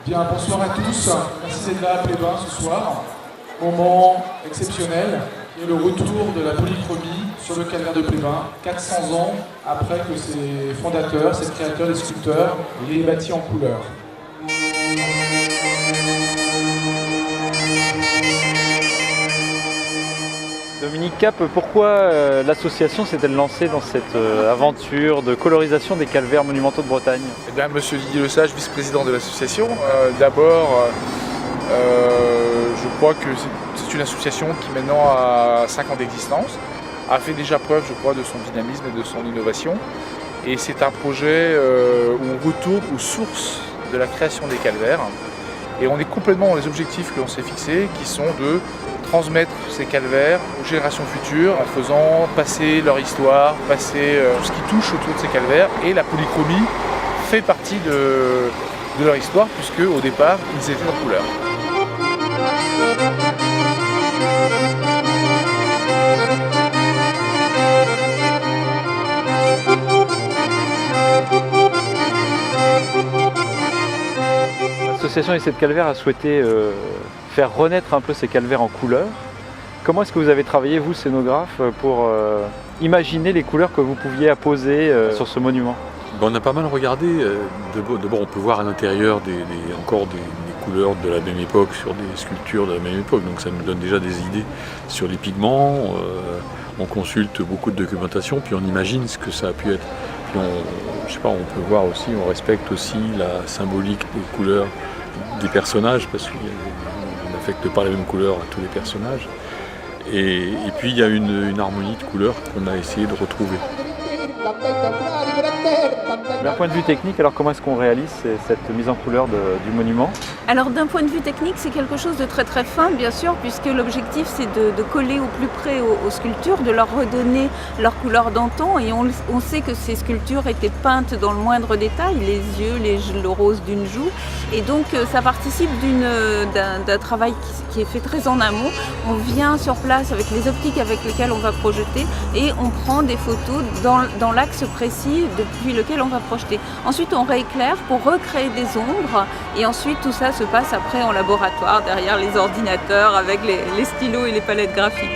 Bien, bonsoir à tous. Merci d'être là à Plébain ce soir. Moment exceptionnel qui est le retour de la polychromie sur le calvaire de Plébain, 400 ans après que ses fondateurs, ses créateurs, les sculpteurs, l'aient bâti en couleur. Dominique Cap, pourquoi l'association s'est-elle lancée dans cette aventure de colorisation des calvaires monumentaux de Bretagne? Eh bien, Monsieur Didier Lesage, vice-président de l'association. D'abord, je crois que c'est une association qui maintenant a 5 ans d'existence, a fait déjà preuve, je crois, de son dynamisme et de son innovation. Et c'est un projet où on retourne aux sources de la création des calvaires. Et on est complètement dans les objectifs que l'on s'est fixés, qui sont de transmettre ces calvaires aux générations futures en faisant passer leur histoire, passer tout ce qui touche autour de ces calvaires. Et la polychromie fait partie de leur histoire, puisque au départ, ils étaient en couleur. L'association Essai de Calvaire a souhaité faire renaître un peu ces calvaires en couleur. Comment est-ce que vous avez travaillé, vous, scénographe, pour imaginer les couleurs que vous pouviez apposer sur ce monument? On a pas mal regardé. D'abord, on peut voir à l'intérieur encore des couleurs de la même époque sur des sculptures de la même époque. Donc ça nous donne déjà des idées sur les pigments. On consulte beaucoup de documentation, puis on imagine ce que ça a pu être. Puis on peut voir aussi, on respecte aussi la symbolique des couleurs des personnages, parce qu'on n'affecte pas la même couleur à tous les personnages. Et puis il y a une harmonie de couleurs qu'on a essayé de retrouver. D'un point de vue technique, alors comment est-ce qu'on réalise cette mise en couleur du monument? Alors d'un point de vue technique, c'est quelque chose de très très fin, bien sûr, puisque l'objectif c'est de coller au plus près aux sculptures, de leur redonner leur couleur d'antan. Et on sait que ces sculptures étaient peintes dans le moindre détail, les yeux, le rose d'une joue. Et donc ça participe d'un travail qui est fait très en amont. On vient sur place avec les optiques avec lesquelles on va projeter et on prend des photos dans l'axe précis depuis lequel on va projeter. Ensuite on rééclaire pour recréer des ombres et ensuite tout ça se passe après en laboratoire derrière les ordinateurs avec les stylos et les palettes graphiques.